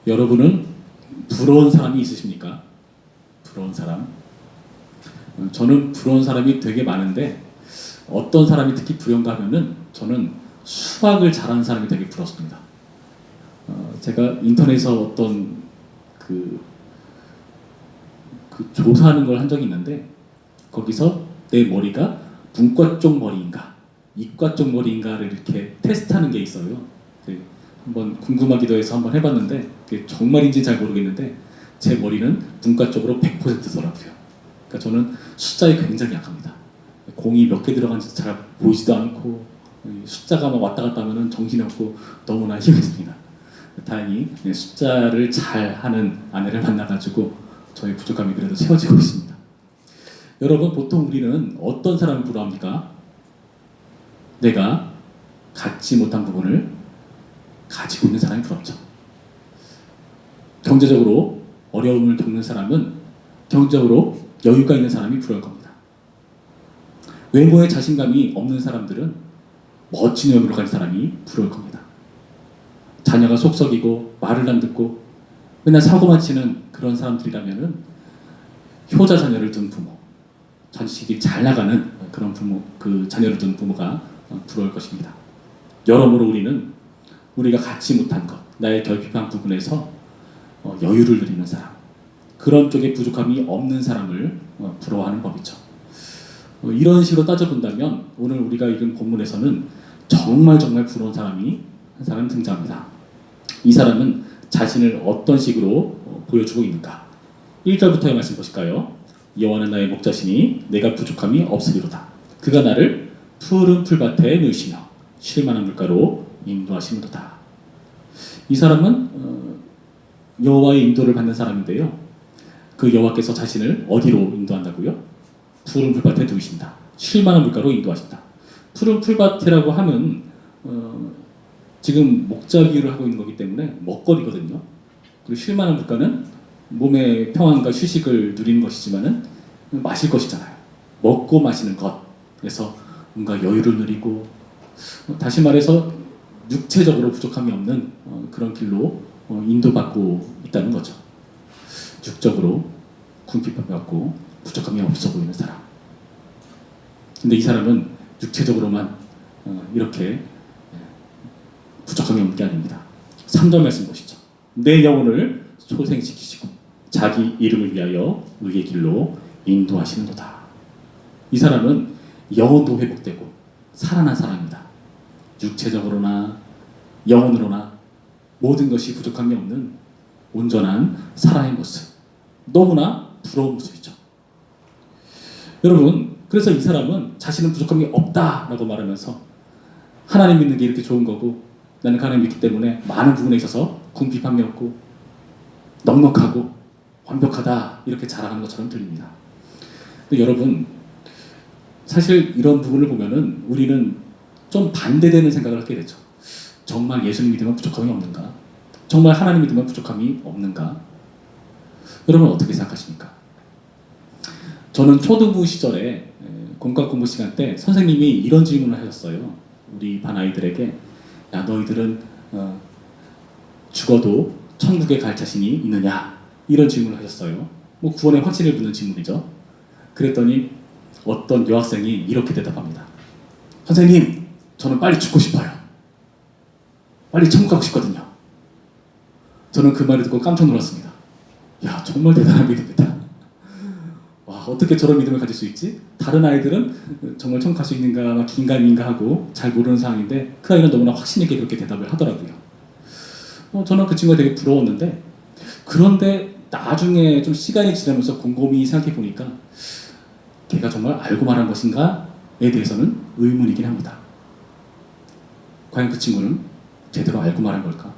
여러분은 부러운 사람이 있으십니까? 부러운 사람? 저는 부러운 사람이 되게 많은데 어떤 사람이 특히 부러운가 하면은 저는 수학을 잘하는 사람이 되게 부럽습니다. 제가 인터넷에서 어떤 그 조사하는 걸 한 적이 있는데 거기서 내 머리가 문과 쪽 머리인가 이과 쪽 머리인가를 이렇게 테스트하는 게 있어요. 한번 궁금하기도 해서 한번 해봤는데 그게 정말인지 잘 모르겠는데 제 머리는 문과 쪽으로 100%더라고요. 그러니까 저는 숫자에 굉장히 약합니다. 공이 몇 개 들어간지 잘 보이지도 않고 숫자가 막 왔다 갔다 하면 정신이 없고 너무나 힘듭니다. 다행히 숫자를 잘 하는 아내를 만나가지고 저의 부족함이 그래도 채워지고 있습니다. 여러분, 보통 우리는 어떤 사람을 부러워합니까? 내가 갖지 못한 부분을 가지고 있는 사람이 부럽죠. 경제적으로 어려움을 겪는 사람은 경제적으로 여유가 있는 사람이 부러울 겁니다. 외모에 자신감이 없는 사람들은 멋진 외모를 가진 사람이 부러울 겁니다. 자녀가 속썩이고 말을 안 듣고 맨날 사고만 치는 그런 사람들이라면은 효자 자녀를 둔 부모, 자식이 잘 나가는 그런 부모, 그 자녀를 둔 부모가 부러울 것입니다. 여러모로 우리는 우리가 갖지 못한 것, 나의 결핍한 부분에서 여유를 누리는 사람, 그런 쪽에 부족함이 없는 사람을 부러워하는 법이죠. 이런 식으로 따져본다면 오늘 우리가 읽은 본문에서는 정말 부러운 사람이 한 사람 등장합니다. 이 사람은 자신을 어떤 식으로 보여주고 있는가? 1절부터의 말씀 보실까요? 여호와는 나의 목자시니 내가 부족함이 없으리로다. 그가 나를 푸른 풀밭에 누이시며 쉴 만한 물가로 인도하시는도다. 이 사람은 여호와의 인도를 받는 사람인데요. 그 여호와께서 자신을 어디로 인도한다고요? 푸른 풀밭에 두이신다. 쉴 만한 물가로 인도하신다. 푸른 풀밭이라고 하면 지금 목자 비유를 하고 있는 거기 때문에 먹거리거든요. 그리고 쉴 만한 물가는 몸의 평안과 휴식을 누리는 것이지만은 마실 것이잖아요. 먹고 마시는 것에서 뭔가 여유를 누리고 다시 말해서 육체적으로 부족함이 없는 그런 길로 인도받고 있다는 거죠. 육적으로 궁핍받고 부족함이 없어 보이는 사람. 근데 이 사람은 육체적으로만 이렇게 부족함이 없는 게 아닙니다. 3절 말씀 보시죠. 내 영혼을 소생시키시고 자기 이름을 위하여 의의 길로 인도하시는도다. 이 사람은 영혼도 회복되고 살아난 사람입니다. 육체적으로나 영혼으로나 모든 것이 부족함이 없는 온전한 사람의 모습. 너무나 부러운 모습이죠. 여러분, 그래서 이 사람은 자신은 부족함이 없다라고 말하면서 하나님 믿는 게 이렇게 좋은 거고 나는 하나님 믿기 때문에 많은 부분에 있어서 궁핍함이 없고 넉넉하고 완벽하다 이렇게 자랑하는 것처럼 들립니다. 근데 여러분, 사실 이런 부분을 보면은 우리는 좀 반대되는 생각을 하게 되죠. 정말 예수님 믿으면 부족함이 없는가? 정말 하나님 믿으면 부족함이 없는가? 여러분 어떻게 생각하십니까? 저는 초등부 시절에 공과 공부 시간 때 선생님이 이런 질문을 하셨어요. 우리 반 아이들에게 야 너희들은 죽어도 천국에 갈 자신이 있느냐? 이런 질문을 하셨어요. 뭐 구원의 확신을 묻는 질문이죠. 그랬더니 어떤 여학생이 이렇게 대답합니다. 선생님, 저는 빨리 죽고 싶어요. 빨리 천국 가고 싶거든요. 저는 그 말을 듣고 깜짝 놀랐습니다. 야, 정말 대단한 믿음이다. 와, 어떻게 저런 믿음을 가질 수 있지? 다른 아이들은 정말 천국 갈 수 있는가 긴가민가 하고 잘 모르는 상황인데 그 아이는 너무나 확신 있게 그렇게 대답을 하더라고요. 저는 그 친구가 되게 부러웠는데 그런데 나중에 좀 시간이 지나면서 곰곰이 생각해 보니까 걔가 정말 알고 말한 것인가에 대해서는 의문이긴 합니다. 과연 그 친구는 제대로 알고 말한 걸까?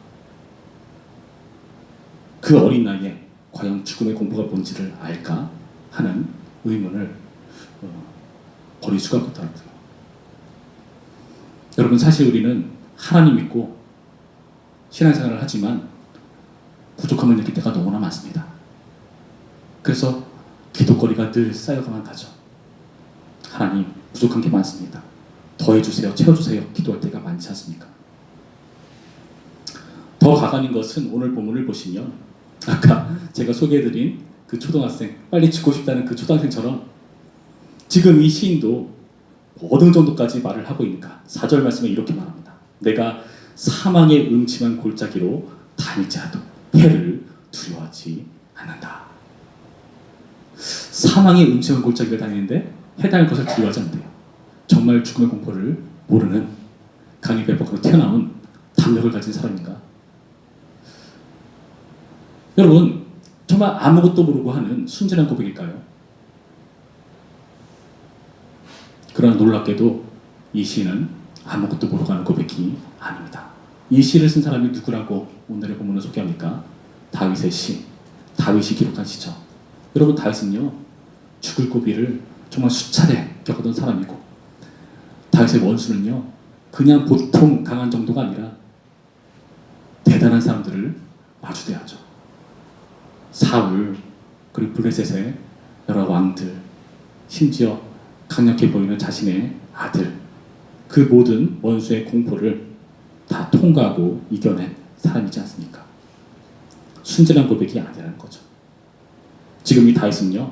그 어린 나이에 과연 죽음의 공포가 뭔지를 알까 하는 의문을 버릴 수가 없더라고요. 여러분, 사실 우리는 하나님 믿고 신앙생활을 하지만 부족함을 느낄 때가 너무나 많습니다. 그래서 기도거리가 늘 쌓여가만 가죠. 하나님, 부족한 게 많습니다. 더해주세요, 채워주세요 기도할 때가 많지 않습니까? 더 아닌 것은 오늘 본문을 보시면 아까 제가 소개해드린 그 초등학생, 빨리 죽고 싶다는 그 초등학생처럼 지금 이 시인도 어느 정도까지 말을 하고 있는가. 4절 말씀에 이렇게 말합니다. 내가 사망의 음침한 골짜기로 다닐지라도 해를 두려워하지 않는다. 사망의 음침한 골짜기를 다니는데 해당할 것을 두려워하지 않는데요. 정말 죽음의 공포를 모르는 강의 배박으로 튀어나온 담력을 가진 사람인가? 여러분, 정말 아무것도 모르고 하는 순진한 고백일까요? 그러나 놀랍게도 이 시는 아무것도 모르고 하는 고백이 아닙니다. 이 시를 쓴 사람이 누구라고 오늘의 본문을 소개합니까? 다윗의 시, 다윗이 기록한 시죠. 여러분, 다윗은요, 죽을 고비를 정말 수차례 겪었던 사람이고, 다윗의 원수는요, 그냥 보통 강한 정도가 아니라 대단한 사람들을 마주대하죠. 사울, 그리고 블레셋의 여러 왕들, 심지어 강력해 보이는 자신의 아들, 그 모든 원수의 공포를 다 통과하고 이겨낸 사람이지 않습니까? 순진한 고백이 아니라는 거죠. 지금 이 다윗은요,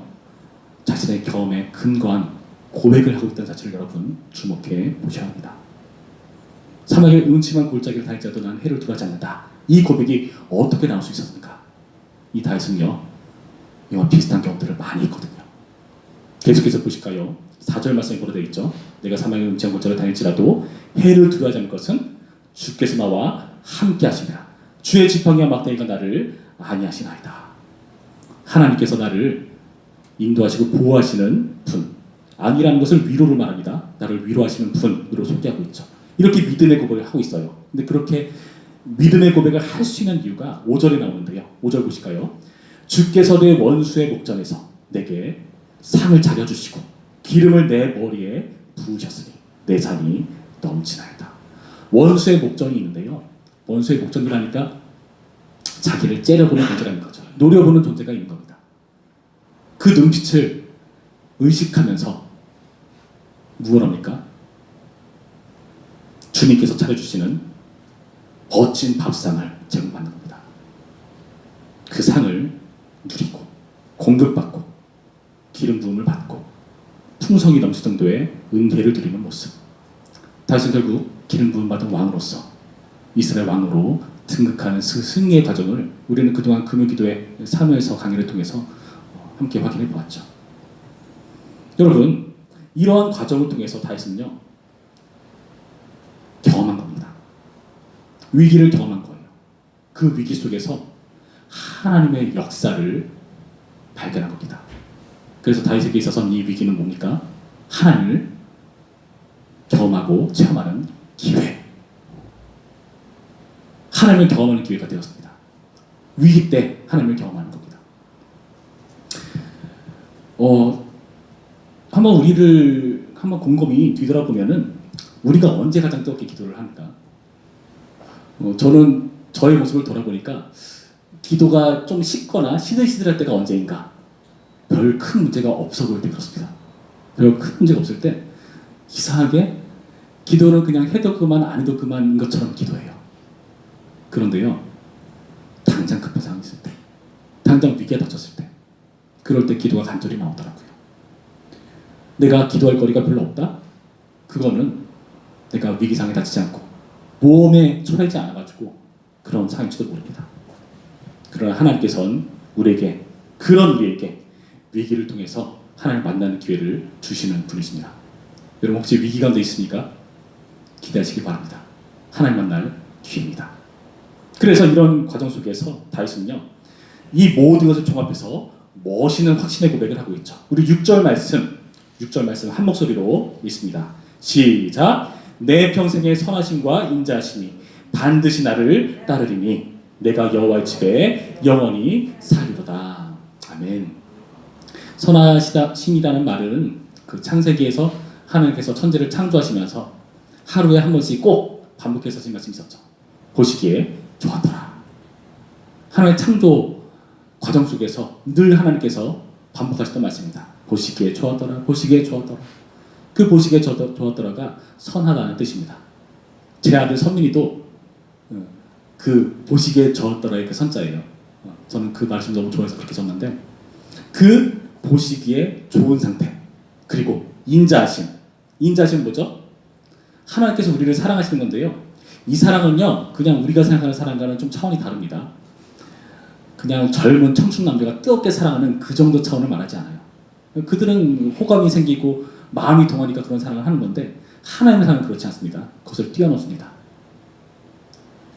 자신의 경험에 근거한 고백을 하고 있다는 자체를 여러분 주목해 보셔야 합니다. 사막의 음침한 골짜기를 다닐지라도 난 해를 두려워하지 않는다. 이 고백이 어떻게 나올 수 있었습니까? 이 다윗은요, 이와 비슷한 경험들을 많이 했거든요. 계속해서 보실까요? 4절 말씀에 보로 되어 있죠. 내가 사망의 음침한 골짜기를 다닐지라도 해를 두려워하지 않을 것은 주께서 나와 함께 하시니라. 주의 지팡이와 막대기가 나를 안위하시나이다. 하나님께서 나를 인도하시고 보호하시는 분, 안위라는 것을 위로를 말합니다. 나를 위로하시는 분으로 소개하고 있죠. 이렇게 믿음의 고백을 하고 있어요. 근데 그렇게 믿음의 고백을 할 수 있는 이유가 5절에 나오는데요. 5절 보실까요? 주께서 내 원수의 목전에서 내게 상을 차려주시고 기름을 내 머리에 부으셨으니 내 잔이 넘치나이다. 원수의 목전이 있는데요. 원수의 목전이라니까 자기를 째려보는 존재라는 거죠. 노려보는 존재가 있는 겁니다. 그 눈빛을 의식하면서 무엇 합니까? 주님께서 차려주시는 멋진 밥상을 제공받는 겁니다. 그 상을 누리고 공급받고 기름 부음을 받고 풍성이 넘칠 정도의 은혜를 누리는 모습. 다윗은 결국 기름 부음 받은 왕으로서 이스라엘 왕으로 등극하는 승리의 과정을 우리는 그동안 금요기도의 사무엘서 강의를 통해서 함께 확인해 보았죠. 여러분, 이러한 과정을 통해서 다윗은요, 경험한 겁니다. 위기를 경험한 거예요. 그 위기 속에서 하나님의 역사를 발견한 겁니다. 그래서 다윗에게 있어서는 이 위기는 뭡니까? 하나님을 경험하고 체험하는 기회. 하나님을 경험하는 기회가 되었습니다. 위기 때 하나님을 경험하는 겁니다. 한번 우리를 한번 곰곰이 뒤돌아보면은 우리가 언제 가장 뜨겁게 기도를 합니까? 저는 저의 모습을 돌아보니까 기도가 좀 식거나 시들시들할 때가 언제인가? 별 큰 문제가 없어 보일 때 그렇습니다. 별 큰 문제가 없을 때 이상하게 기도는 그냥 해도 그만 안 해도 그만인 것처럼 기도해요. 그런데요, 당장 급한 상황이 있을 때, 당장 위기가 닥쳤을 때, 그럴 때 기도가 간절히 나오더라고요. 내가 기도할 거리가 별로 없다? 그거는 내가 위기상에 닥치지 않고 모험에 처하지 않아가지고 그런 상황일지도 모릅니다. 그러나 하나님께서는 우리에게, 그런 우리에게 위기를 통해서 하나님을 만나는 기회를 주시는 분이십니다. 여러분 혹시 위기 가운데 있습니까? 기대하시기 바랍니다. 하나님 만날 기회입니다. 그래서 이런 과정 속에서 다윗은요, 이 모든 것을 종합해서 멋있는 확신의 고백을 하고 있죠. 우리 6절 말씀 한 목소리로 읽습니다. 시작. 내 평생의 선하심과 인자하심이 반드시 나를 따르리니 내가 여호와의 집에 영원히 살리로다. 아멘. 선하심이라는 말은 그 창세기에서 하나님께서 천지를 창조하시면서 하루에 한 번씩 꼭 반복해서 하신 말씀이 있었죠. 보시기에 좋았더라. 하나님의 창조 과정 속에서 늘 하나님께서 반복하셨던 말씀입니다. 보시기에 좋았더라. 보시기에 좋았더라. 그 보시기에 좋았더라가 선하다는 뜻입니다. 제 아들 선민이도 그 보시기에 저었더라의 그 선자예요. 저는 그 말씀 너무 좋아해서 그렇게 썼는데 그 보시기에 좋은 상태 그리고 인자하심. 인자하심 뭐죠? 하나님께서 우리를 사랑하시는 건데요. 이 사랑은요 그냥 우리가 생각하는 사랑과는 좀 차원이 다릅니다. 그냥 젊은 청춘 남자가 뜨겁게 사랑하는 그 정도 차원을 말하지 않아요. 그들은 호감이 생기고 마음이 동하니까 그런 사랑을 하는 건데 하나님의 사랑은 그렇지 않습니다. 그것을 뛰어넘습니다.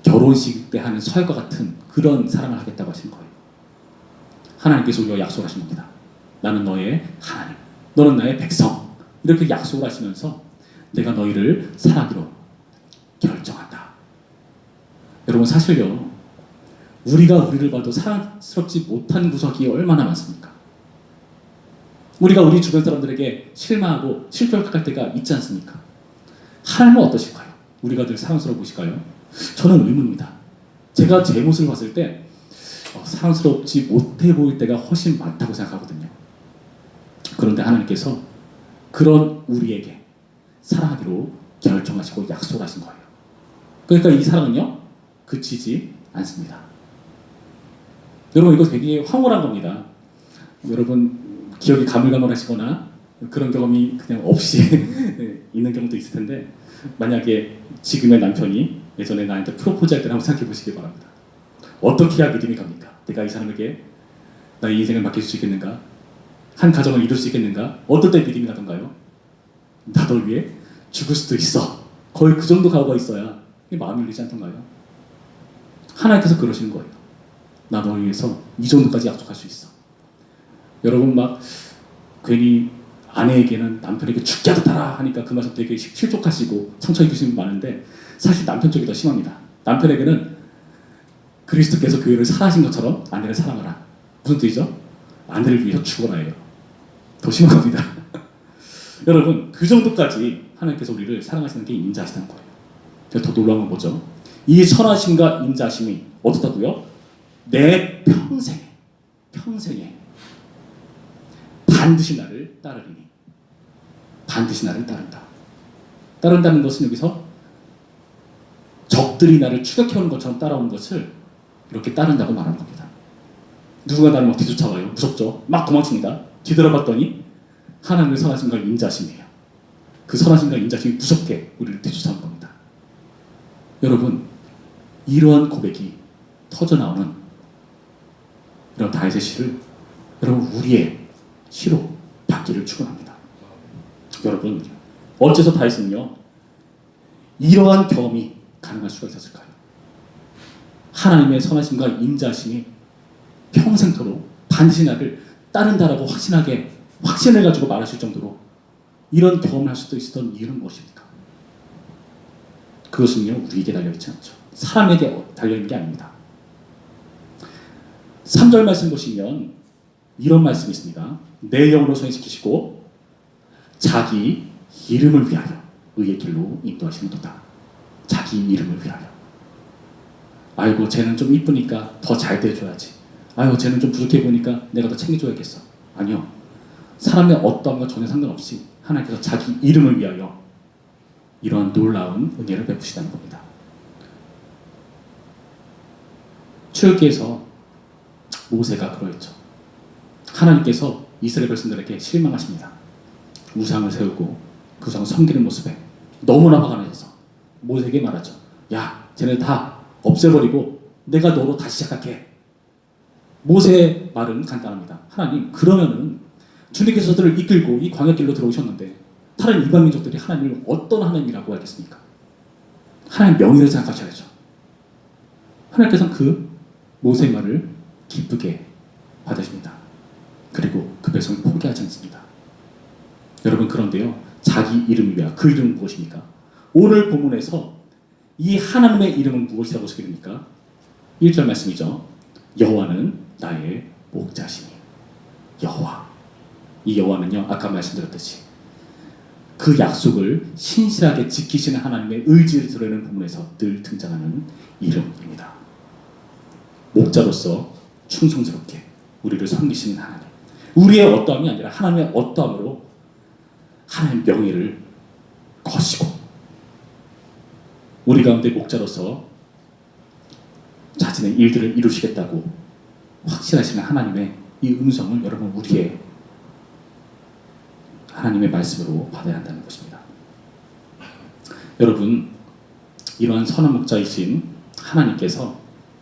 결혼식 때 하는 서열과 같은 그런 사랑을 하겠다고 하시는 거예요. 하나님께서 우리와 약속하신 겁니다. 나는 너의 하나님, 너는 나의 백성. 이렇게 약속을 하시면서 내가 너희를 사랑하기로 결정한다. 여러분 사실요 우리가 우리를 봐도 사랑스럽지 못한 구석이 얼마나 많습니까? 우리가 우리 주변 사람들에게 실망하고 실격할 때가 있지 않습니까? 하나님은 어떠실까요? 우리가 늘 사랑스러워 보실까요? 저는 의문입니다. 제가 제 모습을 봤을 때 사랑스럽지 못해 보일 때가 훨씬 많다고 생각하거든요. 그런데 하나님께서 그런 우리에게 사랑하기로 결정하시고 약속하신 거예요. 그러니까 이 사랑은요 그치지 않습니다. 여러분 이거 되게 황홀한 겁니다. 여러분 기억이 가물가물하시거나 그런 경험이 그냥 없이 있는 경우도 있을 텐데 만약에 지금의 남편이 예전에 나한테 프로포즈할 때를 한번 생각해 보시기 바랍니다. 어떻게 해야 믿음이 갑니까? 내가 이 사람에게 나의 인생을 맡길 수 있겠는가? 한 가정을 이룰 수 있겠는가? 어떨 때 믿음이 가던가요? 나 널 위해 죽을 수도 있어. 거의 그 정도 각오가 있어야 마음이 열리지 않던가요? 하나님께서 그러시는 거예요. 나 널 위해서 이 정도까지 약속할 수 있어. 여러분 막 괜히 아내에게는 남편에게 죽게 하듯하라 하니까 그 말씀 되게 실족하시고 상처 입으시는 분 많은데 사실 남편 쪽이 더 심합니다. 남편에게는 그리스도께서 교회를 사랑하신 것처럼 아내를 사랑하라. 무슨 뜻이죠? 아내를 위해서 죽어라예요. 더 심한 겁니다. 여러분 그 정도까지 하나님께서 우리를 사랑하시는 게 인자하시는 거예요. 더 놀라운 건 뭐죠? 이 선하심과 인자하심이 어떻다고요? 내 평생에 반드시 나를 따르리니 반드시 나를 따른다. 따른다는 것은 여기서 적들이 나를 추격해오는 것처럼 따라오는 것을 이렇게 따른다고 말하는 겁니다. 누군가 나를 막 뒤쫓아와요. 무섭죠? 막 도망칩니다. 뒤돌아봤더니 하나님의 선하심과 인자심이에요. 그 선하심과 인자심이 무섭게 우리를 뒤쫓아오는 겁니다. 여러분 이러한 고백이 터져나오는 이런 다윗의 시를 여러분 우리의 시로 받기를 축원합니다. 여러분 어째서 다윗은요 이러한 경험이 가능할 수가 있었을까요? 하나님의 선하심과 인자심이 평생토록 반드시 나를 따른다라고 확신을 가지고 말하실 정도로 이런 경험을 할 수도 있었던 이유는 무엇입니까? 그것은요 우리에게 달려있지 않죠. 사람에게 달려있는 게 아닙니다. 3절 말씀 보시면 이런 말씀이 있습니다. 내 영으로 소행시키시고 자기 이름을 위하여 의의 길로 인도하시는도다. 자기 이름을 위하여. 아이고 쟤는 좀 이쁘니까 더 잘 돼줘야지. 아이고 쟤는 좀 부족해 보니까 내가 더 챙겨줘야겠어. 아니요. 사람의 어떠함과 전혀 상관없이 하나님께서 자기 이름을 위하여 이런 놀라운 은혜를 베푸시다는 겁니다. 출애굽기에서 모세가 그러했죠. 하나님께서 이스라엘 백성들에게 실망하십니다. 우상을 세우고 그 우상을 섬기는 모습에 너무나 화가 나셔서 모세에게 말하죠. 야, 쟤네 다 없애버리고 내가 너로 다시 시작할게. 모세의 말은 간단합니다. 하나님, 그러면은 주님께서 저들을 이끌고 이 광야길로 들어오셨는데 다른 이방민족들이 하나님을 어떤 하나님이라고 알겠습니까? 하나님 명의를 생각하셔야죠. 하나님께서는 그 모세의 말을 기쁘게 받으십니다. 그리고 그 백성을 포기하지 않습니다. 여러분 그런데요. 자기 이름을 위하여 그 이름은 무엇입니까? 오늘 본문에서 이 하나님의 이름은 무엇이라고 소개됩니까? 1절 말씀이죠. 여호와는 나의 목자시니. 여호와. 이 여호와는요. 아까 말씀드렸듯이 그 약속을 신실하게 지키시는 하나님의 의지를 드러내는 부분에서 늘 등장하는 이름입니다. 목자로서 충성스럽게 우리를 섬기시는 하나님. 우리의 어떠함이 아니라 하나님의 어떠함으로 하나님의 명예를 거시고 우리 가운데 목자로서 자신의 일들을 이루시겠다고 확신하시는 하나님의 이 음성을 여러분 우리의 하나님의 말씀으로 받아야 한다는 것입니다. 여러분, 이러한 선한 목자이신 하나님께서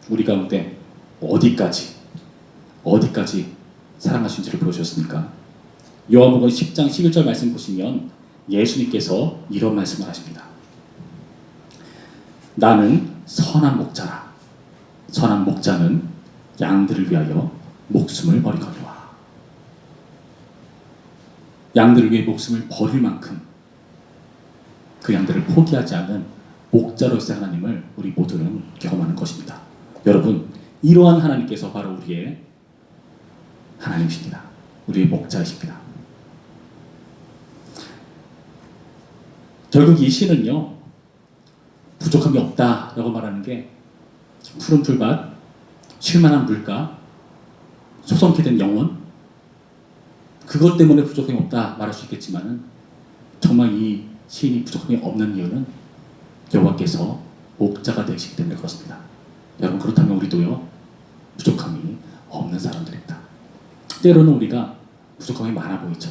우리 가운데 어디까지 사랑하신지를 보여주셨습니까? 요한복음 10장 11절 말씀 보시면 예수님께서 이런 말씀을 하십니다. 나는 선한 목자라. 선한 목자는 양들을 위하여 목숨을 버리거니와. 양들을 위해 목숨을 버릴 만큼 그 양들을 포기하지 않는 목자로서의 하나님을 우리 모두는 경험하는 것입니다. 여러분, 이러한 하나님께서 바로 우리의 하나님이십니다. 우리의 목자이십니다. 결국 이 시는요, 부족함이 없다라고 말하는 게 푸른 풀밭, 쉴만한 물가, 소성케 된 영혼, 그것 때문에 부족함이 없다 말할 수 있겠지만 정말 이 시인이 부족함이 없는 이유는 여호와께서 목자가 되시기 때문에 그렇습니다. 여러분, 그렇다면 우리도요, 부족함이 없는 사람들입니다. 때로는 우리가 부족함이 많아 보이죠.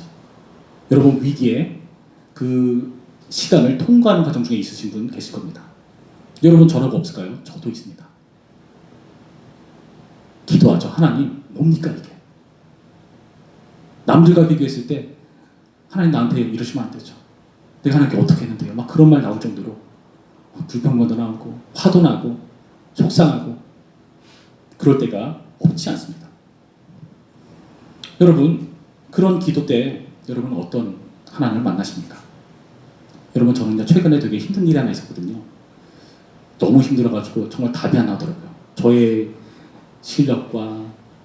여러분, 위기에 그 시간을 통과하는 과정 중에 있으신 분 계실 겁니다. 여러분, 저라고 없을까요? 저도 있습니다. 기도하죠. 하나님, 뭡니까 이게? 남들과 비교했을 때 하나님 나한테 이러시면 안 되죠. 내가 하나님께 어떻게 했는데요? 막 그런 말 나올 정도로 불평만도 나오고 화도 나고 속상하고 그럴 때가 없지 않습니다. 여러분, 그런 기도 때 여러분 어떤 하나님을 만나십니까? 여러분, 저는 최근에 되게 힘든 일이 하나 있었거든요. 너무 힘들어가지고 정말 답이 안 나오더라고요. 저의 실력과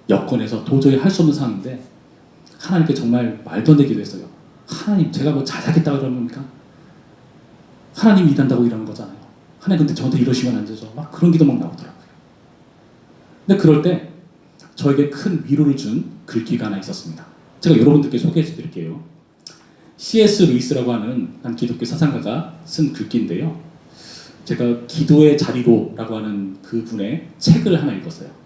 여건에서 도저히 할 수 없는 상황인데 하나님께 정말 말도 안 되게 기도했어요. 하나님, 제가 뭐 잘하겠다고 그러는 겁니까? 하나님이 일한다고 일하는 거잖아요. 하나님, 근데 저한테 이러시면 안 되죠. 막 그런 기도 막 나오더라고요. 근데 그럴 때 저에게 큰 위로를 준 글귀가 하나 있었습니다. 제가 여러분들께 소개해 드릴게요. C.S. 루이스라고 하는 한 기독교 사상가가 쓴 글귀인데요. 제가 기도의 자리로라고 하는 그분의 책을 하나 읽었어요.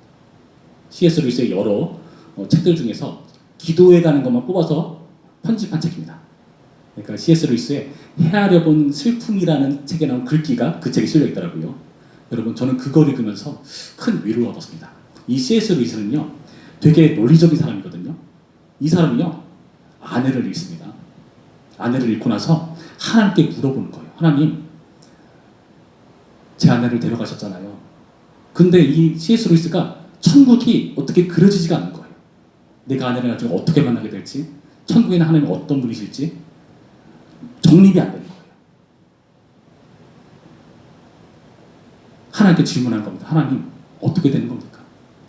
C.S. 루이스의 여러 책들 중에서 기도에 가는 것만 뽑아서 편집한 책입니다. 그러니까 C.S. 루이스의 헤아려 본 슬픔이라는 책에 나온 글귀가 그 책에 실려 있더라고요. 여러분, 저는 그걸 읽으면서 큰 위로를 얻었습니다. 이 C.S. 루이스는요, 되게 논리적인 사람이거든요. 이 사람이요, 아내를 잃습니다. 아내를 잃고 나서 하나님께 물어보는 거예요. 하나님, 제 아내를 데려가셨잖아요. 근데 이 C.S. 루이스가 천국이 어떻게 그려지지가 않는 거예요. 내가 아내를 나중에 어떻게 만나게 될지, 천국에는 하나님이 어떤 분이실지 정립이 안 되는 거예요. 하나님께 질문하는 겁니다. 하나님, 어떻게 되는 겁니까?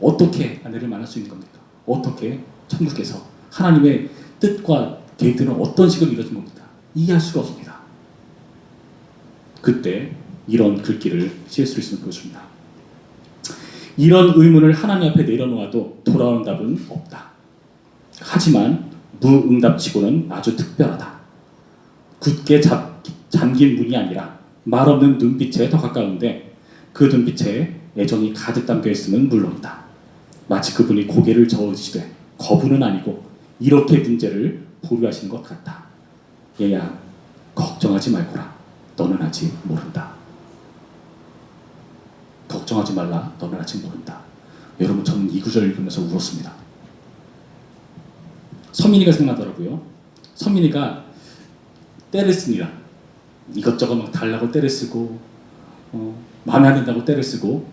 어떻게 아내를 만날 수 있는 겁니까? 어떻게 천국에서 하나님의 뜻과 계획들은 어떤 식으로 이루어진 겁니까? 이해할 수가 없습니다. 그때 이런 글귀를 C.S. 루이스는 보여줍니다. 이런 의문을 하나님 앞에 내려놓아도 돌아오는 답은 없다. 하지만 무응답치고는 아주 특별하다. 굳게 잠긴 문이 아니라 말없는 눈빛에 더 가까운데 그 눈빛에 애정이 가득 담겨 있음은 물론이다. 마치 그분이 고개를 저으시되 거부는 아니고 이렇게 문제를 보류하시는 것 같다. 얘야, 걱정하지 말거라. 너는 아직 모른다. 걱정하지 말라. 너는 아직 모른다. 여러분, 저는 이 구절 읽으면서 울었습니다. 서민이가 생각나더라고요. 서민이가 때를 씁니다. 이것저것 막 달라고 때를 쓰고 마음에 안 든다고 때를 쓰고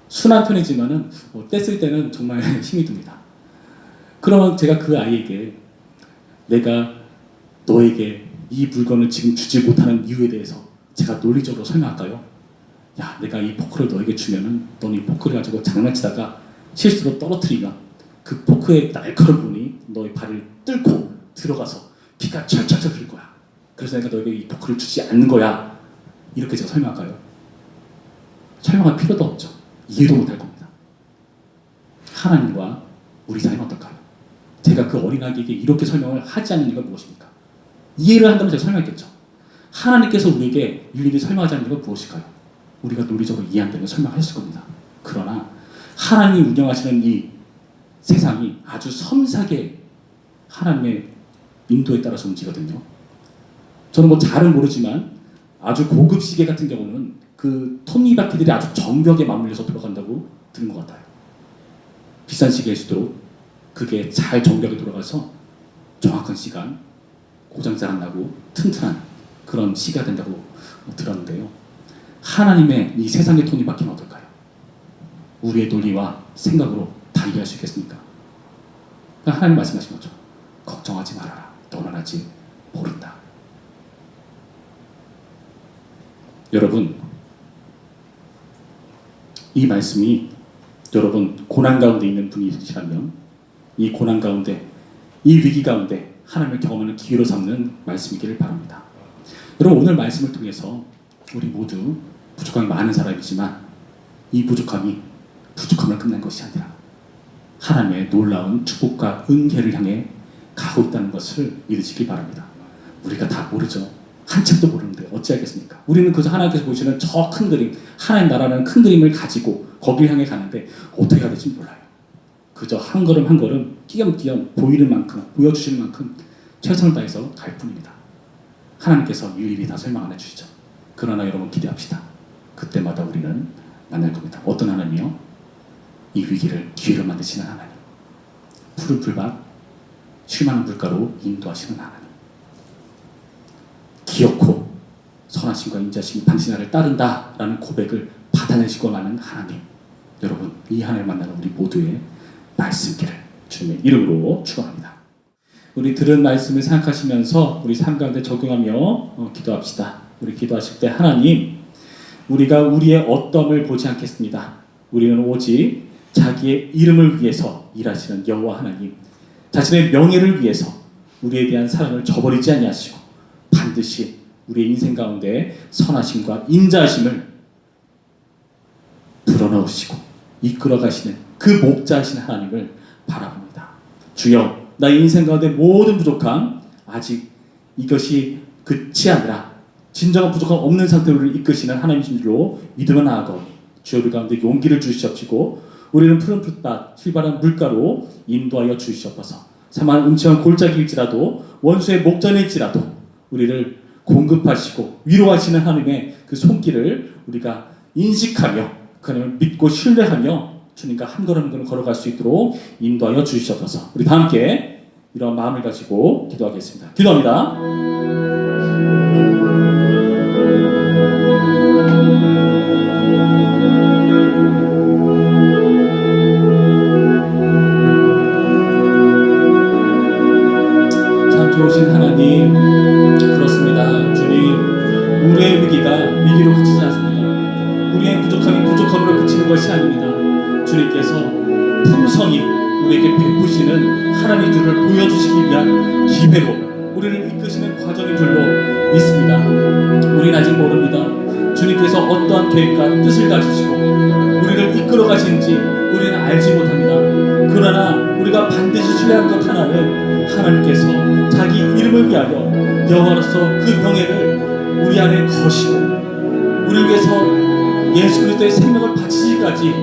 순한 편이지만은 때 쓸 때는 정말 힘이 듭니다. 그러면 제가 그 아이에게 내가 너에게 이 물건을 지금 주지 못하는 이유에 대해서 제가 논리적으로 설명할까요? 야, 내가 이 포크를 너에게 주면은 너는 이 포크를 가지고 장난치다가 실수로 떨어뜨리면 그 포크의 날카로운 부분이 너의 발을 뚫고 들어가서 피가 철철철 흘릴 거야. 그래서 내가 너에게 이 포크를 주지 않는 거야. 이렇게 제가 설명할까요? 설명할 필요도 없죠. 이해도 못할 겁니다. 하나님과 우리 사이는 어떨까요? 제가 그 어린아기에게 이렇게 설명을 하지 않는 이유가 무엇입니까? 이해를 한다면 제가 설명했겠죠. 하나님께서 우리에게 일일이 설명하지 않는 이유가 무엇일까요? 우리가 논리적으로 이해 안 되면 설명했을 겁니다. 그러나 하나님이 운영하시는 이 세상이 아주 섬세하게 하나님의 인도에 따라서 움직이거든요. 저는 뭐 잘은 모르지만 아주 고급 시계 같은 경우는 그 톱니바퀴들이 아주 정벽에 맞물려서 돌아간다고 들은 것 같아요. 비싼 시계일수록 그게 잘 정벽에 돌아가서 정확한 시간, 고장잘 안 나고 튼튼한 그런 시계가 된다고 들었는데요. 하나님의 이 세상의 톱니바퀴는 어떨까요? 우리의 논리와 생각으로 다 이해할 수 있겠습니까? 그러니까 하나님 말씀하신 거죠. 걱정하지 말아라. 너는 아직 모른다. 여러분, 이 말씀이 여러분 고난 가운데 있는 분이시라면 이 고난 가운데, 이 위기 가운데 하나님을 경험하는 기회로 삼는 말씀이기를 바랍니다. 여러분, 오늘 말씀을 통해서 우리 모두 부족함이 많은 사람이지만 이 부족함을 끝낸 것이 아니라 하나님의 놀라운 축복과 은혜를 향해 가고 있다는 것을 믿으시기 바랍니다. 우리가 다 모르죠. 한참도 모르는데 어찌하겠습니까? 우리는 그저 하나님께서 보시는 저 큰 그림, 하나님 나라라는 큰 그림을 가지고 거기를 향해 가는데 어떻게 해야 될지 몰라요. 그저 한 걸음 한 걸음 띄엄띄엄 보이는 만큼, 보여주시는 만큼 최선을 다해서 갈 뿐입니다. 하나님께서 일일이 다 설명 안 해주시죠. 그러나 여러분 기대합시다. 그때마다 우리는 만날 겁니다. 어떤 하나님이요? 이 위기를 기회로 만드시는 하나님, 푸른 풀밭, 쉴만한 물가로 인도하시는 하나님, 기어코 선하심과 인자심이 반드시 나를 따른다라는 고백을 받아내시고 가는 하나님. 여러분, 이 하나님을 만나는 우리 모두의 말씀기를 주님의 이름으로 축원합니다. 우리 들은 말씀을 생각하시면서 우리 삶 가운데 적용하며 기도합시다. 우리 기도하실 때 하나님, 우리가 우리의 어떠함을 보지 않겠습니다. 우리는 오직 자기의 이름을 위해서 일하시는 여호와 하나님, 자신의 명예를 위해서 우리에 대한 사랑을 저버리지 아니하시고 반드시 우리의 인생 가운데 선하심과 인자하심을 불어넣으시고 이끌어 가시는 그 목자하신 하나님을 바라봅니다. 주여, 나의 인생 가운데 모든 부족함, 아직 이것이 끝이 아니라 진정한 부족함 없는 상태로 우리를 이끄시는 하나님이신 줄로 믿으며 나아가오니 주여, 우리 가운데 용기를 주시옵시고 우리는 푸른 풀밭, 힐발한 물가로 인도하여 주시옵소서. 사망 음침한 골짜기일지라도 원수의 목전일지라도 우리를 공급하시고 위로하시는 하나님의 그 손길을 우리가 인식하며 그 하나님을 믿고 신뢰하며 주님과 한 걸음 한 걸음 걸어갈 수 있도록 인도하여 주시옵소서. 우리 다 함께 이런 마음을 가지고 기도하겠습니다. 기도합니다. 참 좋으신 하나님, 그렇습니다. 주님, 우리의 위기가 위기로 그치지 않습니다. 우리의 부족함이 부족함으로 그치는 것이 아닙니다. 주님께서 풍성히 우리에게 베푸시는 하나님 줄을 보여주시기 위한 기회로 우리를 이끄시는 과정인 줄로 믿습니다. 우리는 아직 모릅니다. 주님께서 어떠한 계획과 뜻을 가지시고 우리를 이끌어 가시는지 우리는 알지 못합니다. 그러나 우리가 반드시 신뢰하는 것 하나는 하나님께서 자기 이름을 위하여 여호와로서 그 명예를 우리 안에 거시고 우리를 위해서 예수 그리스도의 생명을 바치시기까지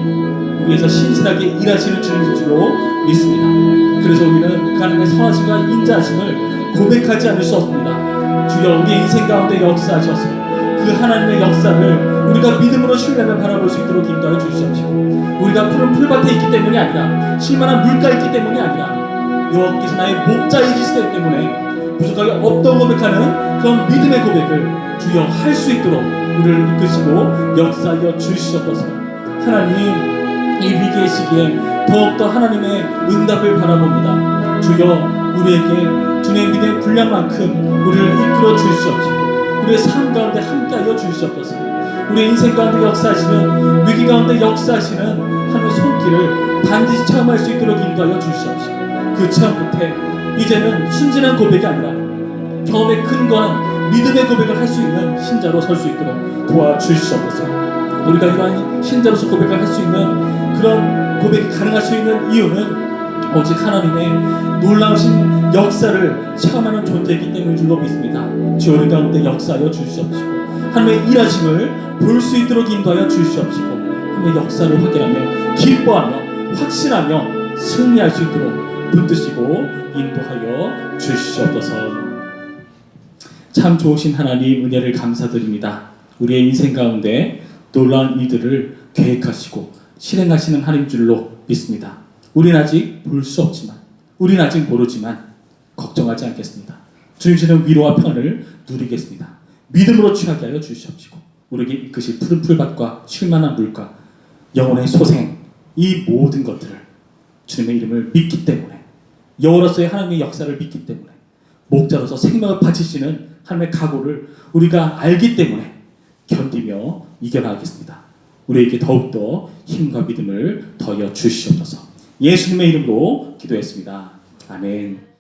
위해서 신실하게 일하시는 주님인 줄로 믿습니다. 그래서 우리는 하나님의 선하심과 인자하심을 고백하지 않을 수 없습니다. 주여, 우리의 인생 가운데 역사하셔서 그 하나님의 역사를 우리가 믿음으로 신뢰하며 바라볼 수 있도록 인도하여 주시옵시고, 우리가 푸른 풀밭에 있기 때문이 아니라 쉴만한 물가에 있기 때문이 아니라 여호와께서 나의 목자이시기 때문에 부족하게 없다고 고백하는 그런 믿음의 고백을 주여 할 수 있도록 우리를 이끄시고 역사하여 주시옵소서. 하나님, 이 위기의 시기에 더욱더 하나님의 응답을 바라봅니다. 주여, 우리에게 주님의 믿음의 분량만큼 우리를 이끌어 주시옵시고 우리의 삶 가운데 함께하여 주시옵소서. 우리의 인생 가운데 역사하시는, 위기 가운데 역사하시는 하나님의 손길을 반드시 체험할 수 있도록 인도하여 주시옵시고 그 체험 끝에 이제는 순진한 고백이 아니라 경험에 근거한 믿음의 고백을 할 수 있는 신자로 설 수 있도록 도와주시옵소서. 우리가 이러한 신자로서 고백을 할 수 있는 그런 고백이 가능할 수 있는 이유는 오직 하나님의 놀라우신 역사를 체험하는 존재이기 때문인 줄로 믿습니다. 주여, 우리 가운데 역사하여 주시옵시고 하나님의 일하심을 볼 수 있도록 인도하여 주시옵시고 하나님의 역사를 확인하며 기뻐하며 확신하며 승리할 수 있도록 붙드시고 인도하여 주시옵소서. 참 좋으신 하나님, 은혜를 감사드립니다. 우리의 인생 가운데 놀라운 일들을 계획하시고 실행하시는 하나님 줄로 믿습니다. 우리는 아직 볼 수 없지만, 우리는 아직 모르지만 걱정하지 않겠습니다. 주님 주시는 위로와 평안을 누리겠습니다. 믿음으로 취하게 하여 주시옵시고 우리에게 이끄실 푸른 풀밭과 쉴만한 물과 영혼의 소생, 이 모든 것들을 주님의 이름을 믿기 때문에, 여호로서의 하나님의 역사를 믿기 때문에, 목자로서 생명을 바치시는 하나님의 각오를 우리가 알기 때문에 견디며 이겨나가겠습니다. 우리에게 더욱더 힘과 믿음을 더하여 주시옵소서. 예수님의 이름으로 기도했습니다. 아멘.